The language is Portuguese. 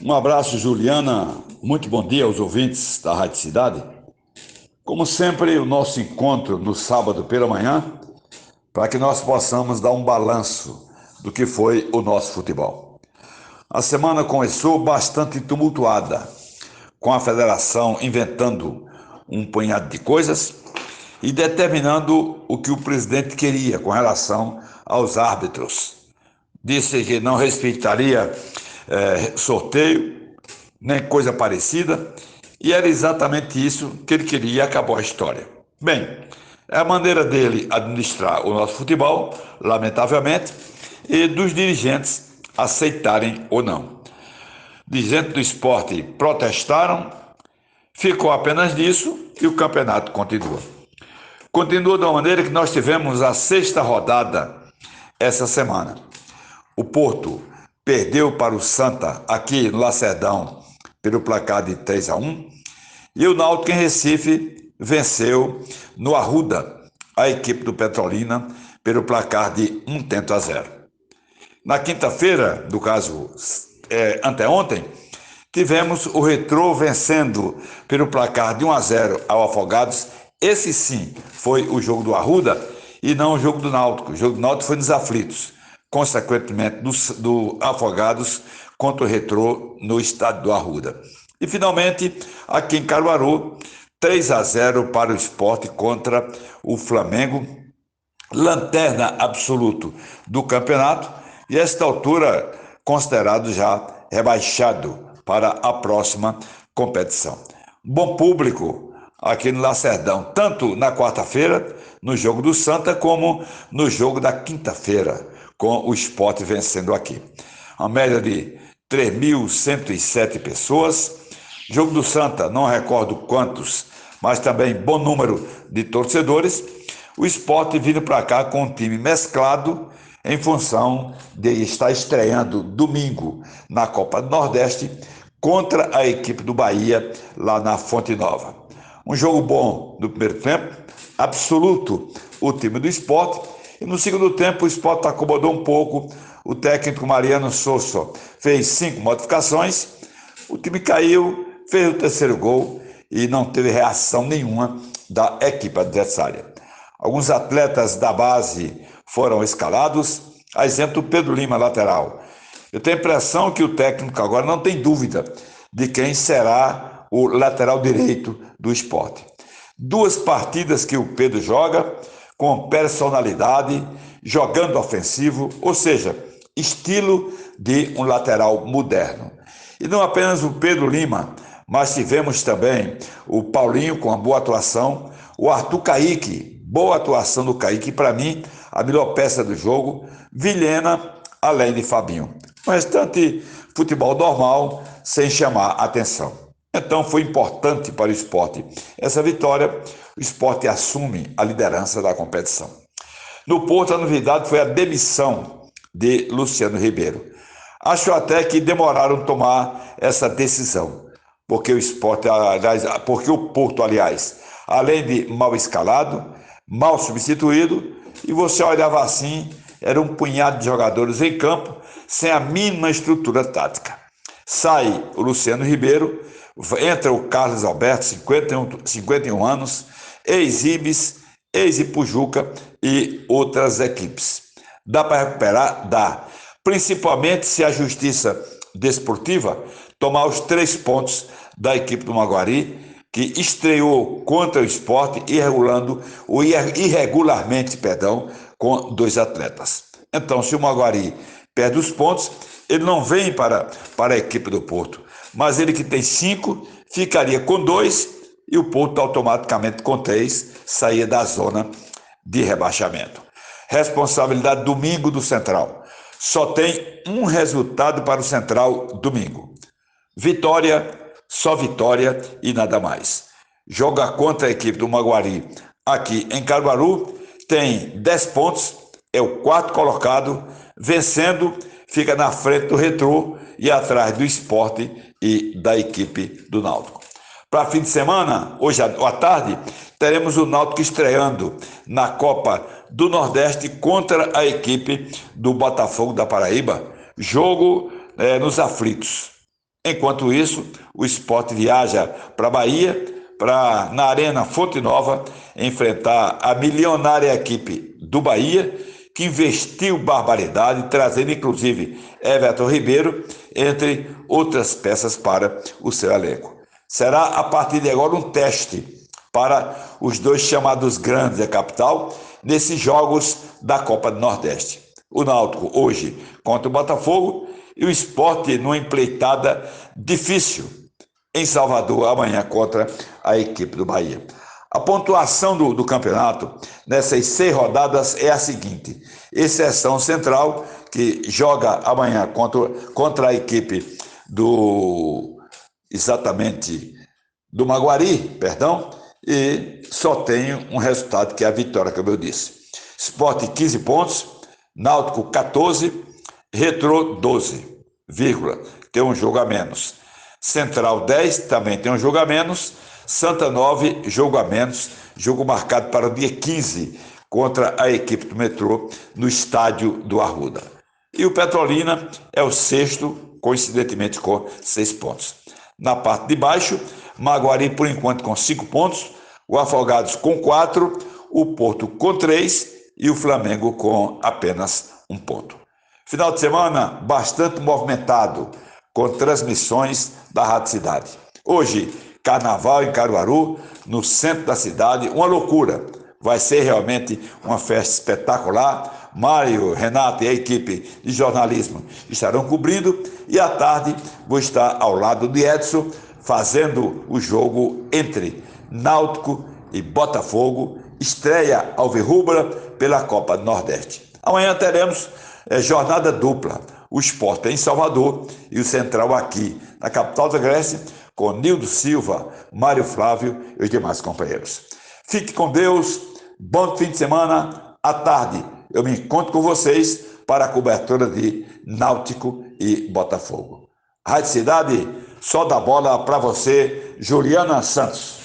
Um abraço, Juliana. Muito bom dia aos ouvintes da Rádio Cidade. Como sempre, o nosso encontro no sábado pela manhã, para que nós possamos dar um balanço do que foi o nosso futebol. A semana começou bastante tumultuada, com a federação inventando um punhado de coisas e determinando o que o presidente queria com relação aos árbitros. Disse que não respeitaria sorteio, nem coisa parecida, e era exatamente isso que ele queria e acabou a história. Bem, é a maneira dele administrar o nosso futebol, lamentavelmente, e dos dirigentes aceitarem ou não. Dirigentes do esporte protestaram, ficou apenas nisso e o campeonato continua. Continua da maneira que nós tivemos a sexta rodada essa semana. O Porto perdeu para o Santa aqui no Lacerdão pelo placar de 3-1 e o Náutico em Recife venceu no Arruda a equipe do Petrolina pelo placar de 1-0. Na quinta-feira, no caso anteontem, tivemos o Retrô vencendo pelo placar de 1-0 ao Afogados. Esse sim foi o jogo do Arruda e não o jogo do Náutico. O jogo do Náutico foi nos aflitos, consequentemente do Afogados contra o Retrô no estádio do Arruda. E finalmente, aqui em Caruaru, 3-0 para o Sport contra o Flamengo, lanterna absoluto do campeonato e a esta altura considerado já rebaixado para a próxima competição. Bom público aqui no Lacerdão, tanto na quarta-feira, no jogo do Santa, como no jogo da quinta-feira, com o Sport vencendo aqui. A média de 3.107 pessoas. Jogo do Santa, não recordo quantos, mas também bom número de torcedores. O Sport vindo para cá com um time mesclado em função de estar estreando domingo na Copa do Nordeste contra a equipe do Bahia lá na Fonte Nova. Um jogo bom no primeiro tempo, absoluto o time do Sport, e no segundo tempo o Sport acomodou um pouco, o técnico Mariano Souza fez 5 modificações, o time caiu, fez o terceiro gol e não teve reação nenhuma da equipe adversária. Alguns atletas da base foram escalados, a exemplo do Pedro Lima, lateral. Eu tenho a impressão que o técnico agora não tem dúvida de quem será o lateral direito do Sport. 2 partidas que o Pedro joga com personalidade, jogando ofensivo, ou seja, estilo de um lateral moderno. E não apenas o Pedro Lima, mas tivemos também o Paulinho com uma boa atuação, o Arthur Caíque, boa atuação do Caíque, para mim, a melhor peça do jogo, Vilhena, além de Fabinho. O restante, futebol normal, sem chamar atenção. Então foi importante para o Sport essa vitória, o Sport assume a liderança da competição. No Porto, a novidade foi a demissão de Luciano Ribeiro. Acho até que demoraram a tomar essa decisão, porque o Porto, aliás, além de mal escalado, mal substituído, e você olhava assim, era um punhado de jogadores em campo, sem a mínima estrutura tática. Sai o Luciano Ribeiro, entra o Carlos Alberto, 51 anos, ex-Ibis, ex-Ipujuca e outras equipes. Dá para recuperar? Dá. Principalmente se a Justiça Desportiva tomar os 3 pontos da equipe do Maguari, que estreou contra o Sport, irregularmente, com 2 atletas. Então, se o Maguari perde os pontos, ele não vem para a equipe do Porto, mas ele que tem 5, ficaria com 2 e o Porto automaticamente com 3 saía da zona de rebaixamento. Responsabilidade domingo do Central. Só tem um resultado para o Central domingo. Vitória, só vitória e nada mais. Joga contra a equipe do Maguari aqui em Caruaru, tem 10 pontos, é o 4º colocado, vencendo, fica na frente do Retrô e atrás do Sport e da equipe do Náutico. Para fim de semana, hoje à tarde, teremos o Náutico estreando na Copa do Nordeste contra a equipe do Botafogo da Paraíba. Jogo nos aflitos. Enquanto isso, o Sport viaja para a Bahia, na Arena Fonte Nova, enfrentar a milionária equipe do Bahia, que investiu barbaridade, trazendo inclusive Everton Ribeiro, entre outras peças para o seu elenco. Será a partir de agora um teste para os dois chamados grandes da capital, nesses jogos da Copa do Nordeste. O Náutico hoje contra o Botafogo e o Sport numa empreitada difícil em Salvador amanhã contra a equipe do Bahia. A pontuação do campeonato nessas 6 rodadas é a seguinte: exceção Central, que joga amanhã contra a equipe do Maguari, e só tem um resultado, que é a vitória, como eu disse. Sport 15 pontos, Náutico 14, Retrô 12, tem um jogo a menos. Central 10, também tem um jogo a menos. Santa 9, jogo a menos, jogo marcado para o dia 15 contra a equipe do Metrô no estádio do Arruda. E o Petrolina é o 6º, coincidentemente com 6 pontos. Na parte de baixo, Maguari por enquanto com 5 pontos, o Afogados com 4, o Porto com 3 e o Flamengo com apenas 1 ponto. Final de semana bastante movimentado, com transmissões da Rádio Cidade. Hoje, carnaval em Caruaru, no centro da cidade, uma loucura. Vai ser realmente uma festa espetacular. Mário, Renato e a equipe de jornalismo estarão cobrindo, e à tarde vou estar ao lado de Edson, fazendo o jogo entre Náutico e Botafogo, estreia alvirrubra pela Copa do Nordeste. Amanhã teremos jornada dupla, o Sport em Salvador e o Central aqui na capital da Grécia, com Nildo Silva, Mário Flávio e os demais companheiros. Fique com Deus, bom fim de semana. À tarde eu me encontro com vocês para a cobertura de Náutico e Botafogo. Rádio Cidade, só dá bola para você, Juliana Santos.